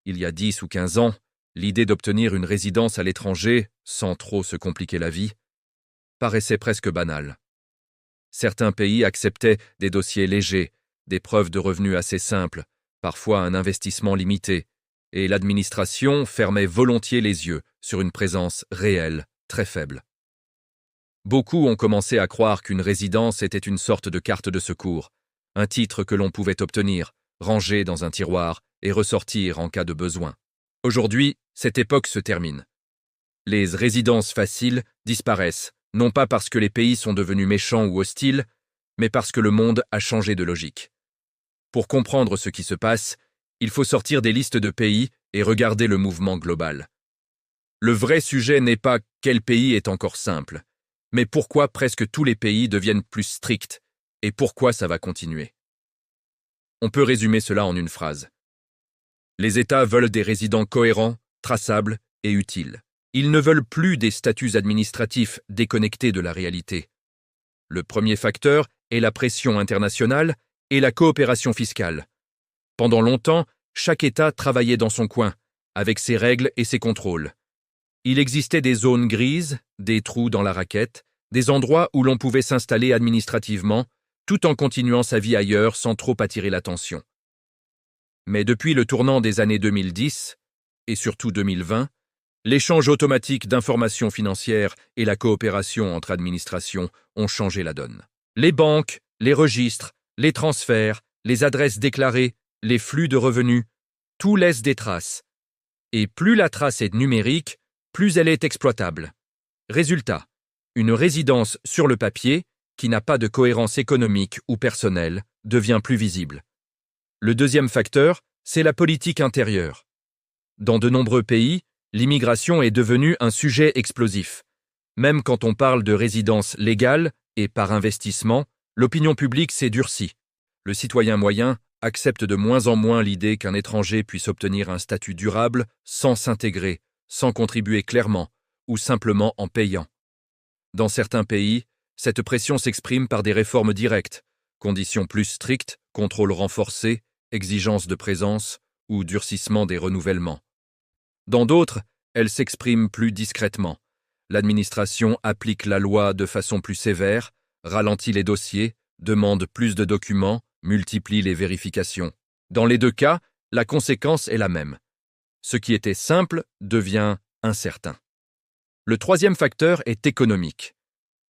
Il y a 10 ou 15 ans, l'idée d'obtenir une résidence à l'étranger, sans trop se compliquer la vie, paraissait presque banale. Certains pays acceptaient des dossiers légers, des preuves de revenus assez simples, parfois un investissement limité, et l'administration fermait volontiers les yeux sur une présence réelle, très faible. Beaucoup ont commencé à croire qu'une résidence était une sorte de carte de secours, un titre que l'on pouvait obtenir, ranger dans un tiroir et ressortir en cas de besoin. Aujourd'hui, cette époque se termine. Les résidences faciles disparaissent, non pas parce que les pays sont devenus méchants ou hostiles, mais parce que le monde a changé de logique. Pour comprendre ce qui se passe, il faut sortir des listes de pays et regarder le mouvement global. Le vrai sujet n'est pas quel pays est encore simple, mais pourquoi presque tous les pays deviennent plus stricts et pourquoi ça va continuer. On peut résumer cela en une phrase. Les États veulent des résidents cohérents, traçables et utiles. Ils ne veulent plus des statuts administratifs déconnectés de la réalité. Le premier facteur est la pression internationale et la coopération fiscale. Pendant longtemps, chaque État travaillait dans son coin, avec ses règles et ses contrôles. Il existait des zones grises, des trous dans la raquette, des endroits où l'on pouvait s'installer administrativement, tout en continuant sa vie ailleurs sans trop attirer l'attention. Mais depuis le tournant des années 2010, et surtout 2020, l'échange automatique d'informations financières et la coopération entre administrations ont changé la donne. Les banques, les registres, les transferts, les adresses déclarées, les flux de revenus, tout laisse des traces. Et plus la trace est numérique, plus elle est exploitable. Résultat, une résidence sur le papier, qui n'a pas de cohérence économique ou personnelle, devient plus visible. Le deuxième facteur, c'est la politique intérieure. Dans de nombreux pays, l'immigration est devenue un sujet explosif. Même quand on parle de résidence légale et par investissement, l'opinion publique s'est durcie. Le citoyen moyen accepte de moins en moins l'idée qu'un étranger puisse obtenir un statut durable sans s'intégrer, sans contribuer clairement ou simplement en payant. Dans certains pays, cette pression s'exprime par des réformes directes, conditions plus strictes, contrôles renforcés, exigences de présence ou durcissement des renouvellements. Dans d'autres, elle s'exprime plus discrètement. L'administration applique la loi de façon plus sévère, ralentit les dossiers, demande plus de documents, multiplie les vérifications. Dans les deux cas, la conséquence est la même. Ce qui était simple devient incertain. Le troisième facteur est économique.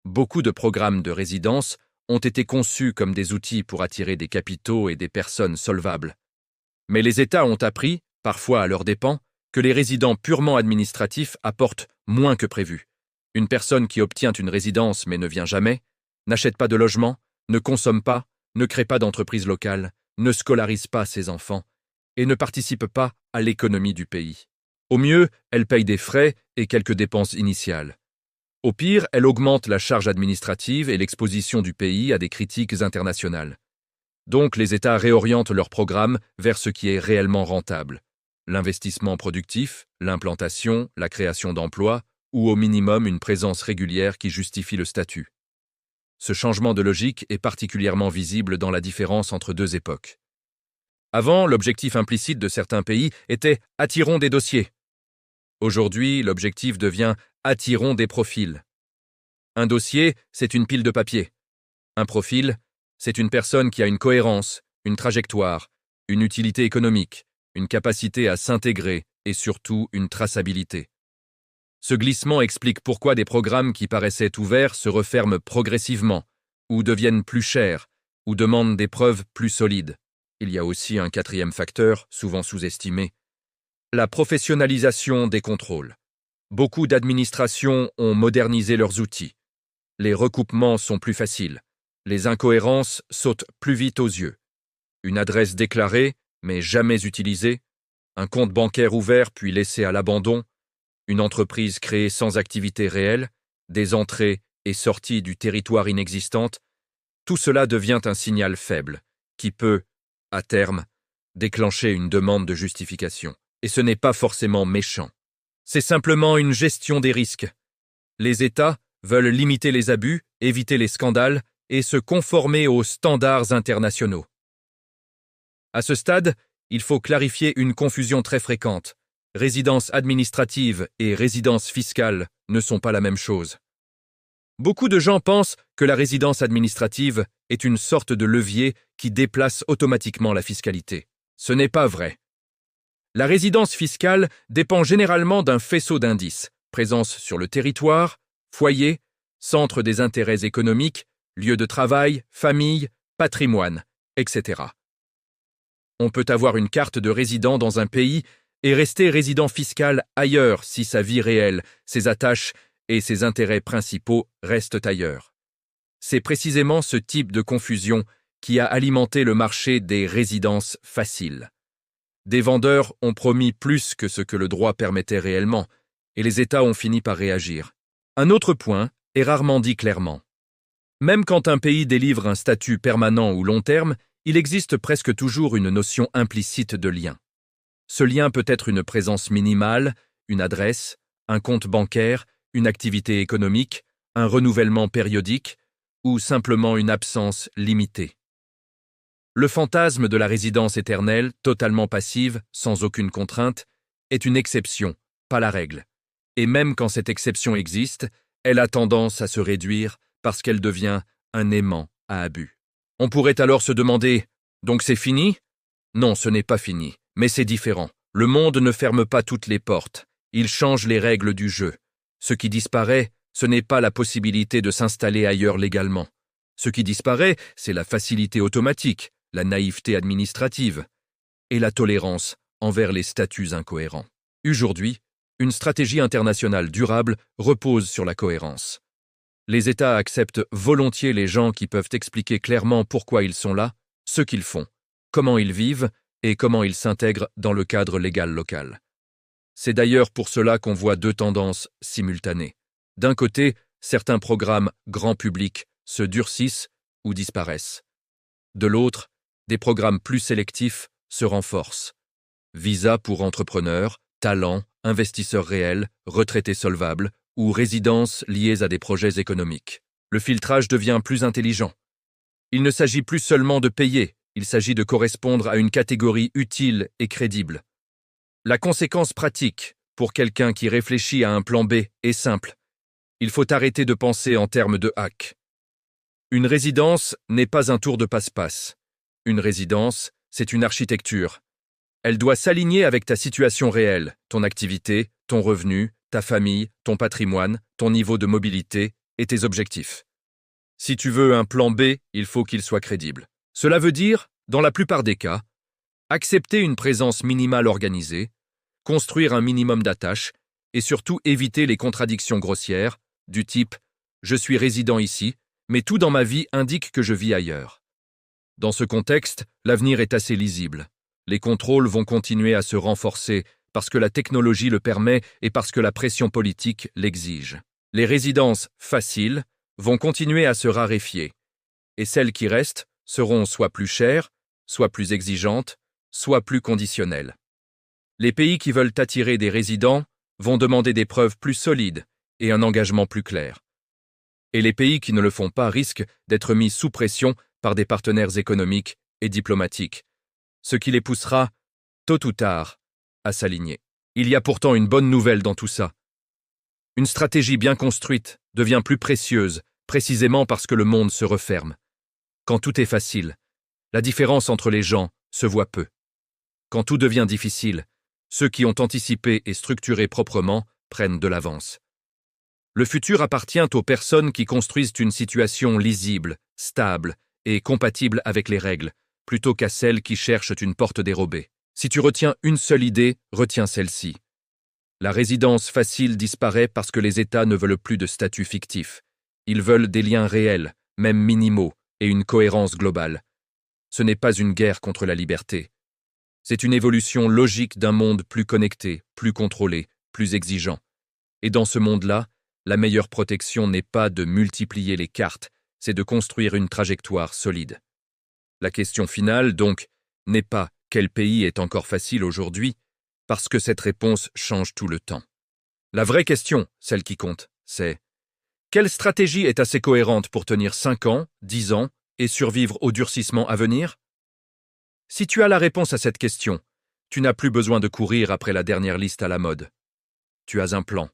Beaucoup de programmes de résidence ont été conçus comme des outils pour attirer des capitaux et des personnes solvables. Mais les États ont appris, parfois à leurs dépens, que les résidents purement administratifs apportent moins que prévu. Une personne qui obtient une résidence mais ne vient jamais, n'achète pas de logement, ne consomme pas, ne crée pas d'entreprise locale, ne scolarise pas ses enfants et ne participe pas à l'économie du pays. Au mieux, elle paye des frais et quelques dépenses initiales. Au pire, elle augmente la charge administrative et l'exposition du pays à des critiques internationales. Donc les États réorientent leurs programmes vers ce qui est réellement rentable. L'investissement productif, l'implantation, la création d'emplois, ou au minimum une présence régulière qui justifie le statut. Ce changement de logique est particulièrement visible dans la différence entre deux époques. Avant, l'objectif implicite de certains pays était « attirons des dossiers ». Aujourd'hui, l'objectif devient « attirons des profils ». Un dossier, c'est une pile de papier. Un profil, c'est une personne qui a une cohérence, une trajectoire, une utilité économique, une capacité à s'intégrer et surtout une traçabilité. Ce glissement explique pourquoi des programmes qui paraissaient ouverts se referment progressivement, ou deviennent plus chers, ou demandent des preuves plus solides. Il y a aussi un quatrième facteur, souvent sous-estimé, la professionnalisation des contrôles. Beaucoup d'administrations ont modernisé leurs outils. Les recoupements sont plus faciles. Les incohérences sautent plus vite aux yeux. Une adresse déclarée, mais jamais utilisée, un compte bancaire ouvert puis laissé à l'abandon, une entreprise créée sans activité réelle, des entrées et sorties du territoire inexistantes, tout cela devient un signal faible, qui peut, à terme, déclencher une demande de justification. Et ce n'est pas forcément méchant. C'est simplement une gestion des risques. Les États veulent limiter les abus, éviter les scandales et se conformer aux standards internationaux. À ce stade, il faut clarifier une confusion très fréquente. Résidence administrative et résidence fiscale ne sont pas la même chose. Beaucoup de gens pensent que la résidence administrative est une sorte de levier qui déplace automatiquement la fiscalité. Ce n'est pas vrai. La résidence fiscale dépend généralement d'un faisceau d'indices: présence sur le territoire, foyer, centre des intérêts économiques, lieu de travail, famille, patrimoine, etc. On peut avoir une carte de résident dans un pays et rester résident fiscal ailleurs si sa vie réelle, ses attaches et ses intérêts principaux restent ailleurs. C'est précisément ce type de confusion qui a alimenté le marché des résidences faciles. Des vendeurs ont promis plus que ce que le droit permettait réellement, et les États ont fini par réagir. Un autre point est rarement dit clairement. Même quand un pays délivre un statut permanent ou long terme, il existe presque toujours une notion implicite de lien. Ce lien peut être une présence minimale, une adresse, un compte bancaire, une activité économique, un renouvellement périodique ou simplement une absence limitée. Le fantasme de la résidence éternelle, totalement passive, sans aucune contrainte, est une exception, pas la règle. Et même quand cette exception existe, elle a tendance à se réduire parce qu'elle devient un aimant à abus. On pourrait alors se demander « Donc c'est fini ?» Non, ce n'est pas fini, mais c'est différent. Le monde ne ferme pas toutes les portes, il change les règles du jeu. Ce qui disparaît, ce n'est pas la possibilité de s'installer ailleurs légalement. Ce qui disparaît, c'est la facilité automatique, la naïveté administrative et la tolérance envers les statuts incohérents. Aujourd'hui, une stratégie internationale durable repose sur la cohérence. Les États acceptent volontiers les gens qui peuvent expliquer clairement pourquoi ils sont là, ce qu'ils font, comment ils vivent et comment ils s'intègrent dans le cadre légal local. C'est d'ailleurs pour cela qu'on voit deux tendances simultanées. D'un côté, certains programmes grand public se durcissent ou disparaissent. De l'autre, des programmes plus sélectifs se renforcent. Visa pour entrepreneurs, talents, investisseurs réels, retraités solvables ou résidences liées à des projets économiques. Le filtrage devient plus intelligent. Il ne s'agit plus seulement de payer, il s'agit de correspondre à une catégorie utile et crédible. La conséquence pratique, pour quelqu'un qui réfléchit à un plan B, est simple. Il faut arrêter de penser en termes de hack. Une résidence n'est pas un tour de passe-passe. Une résidence, c'est une architecture. Elle doit s'aligner avec ta situation réelle, ton activité, ton revenu, ta famille, ton patrimoine, ton niveau de mobilité et tes objectifs. Si tu veux un plan B, il faut qu'il soit crédible. Cela veut dire, dans la plupart des cas, accepter une présence minimale organisée, construire un minimum d'attaches et surtout éviter les contradictions grossières du type « je suis résident ici, mais tout dans ma vie indique que je vis ailleurs ». Dans ce contexte, l'avenir est assez lisible. Les contrôles vont continuer à se renforcer parce que la technologie le permet et parce que la pression politique l'exige. Les résidences faciles vont continuer à se raréfier, et celles qui restent seront soit plus chères, soit plus exigeantes, soit plus conditionnelles. Les pays qui veulent attirer des résidents vont demander des preuves plus solides et un engagement plus clair. Et les pays qui ne le font pas risquent d'être mis sous pression par des partenaires économiques et diplomatiques, ce qui les poussera, tôt ou tard, à s'aligner. Il y a pourtant une bonne nouvelle dans tout ça. Une stratégie bien construite devient plus précieuse, précisément parce que le monde se referme. Quand tout est facile, la différence entre les gens se voit peu. Quand tout devient difficile, ceux qui ont anticipé et structuré proprement prennent de l'avance. Le futur appartient aux personnes qui construisent une situation lisible, stable et compatible avec les règles, plutôt qu'à celles qui cherchent une porte dérobée. Si tu retiens une seule idée, retiens celle-ci. La résidence facile disparaît parce que les États ne veulent plus de statut fictif. Ils veulent des liens réels, même minimaux, et une cohérence globale. Ce n'est pas une guerre contre la liberté. C'est une évolution logique d'un monde plus connecté, plus contrôlé, plus exigeant. Et dans ce monde-là, la meilleure protection n'est pas de multiplier les cartes, c'est de construire une trajectoire solide. La question finale, donc, n'est pas quel pays est encore facile aujourd'hui, parce que cette réponse change tout le temps. La vraie question, celle qui compte, c'est quelle stratégie est assez cohérente pour tenir 5 ans, 10 ans et survivre au durcissement à venir ? Si tu as la réponse à cette question, tu n'as plus besoin de courir après la dernière liste à la mode. Tu as un plan.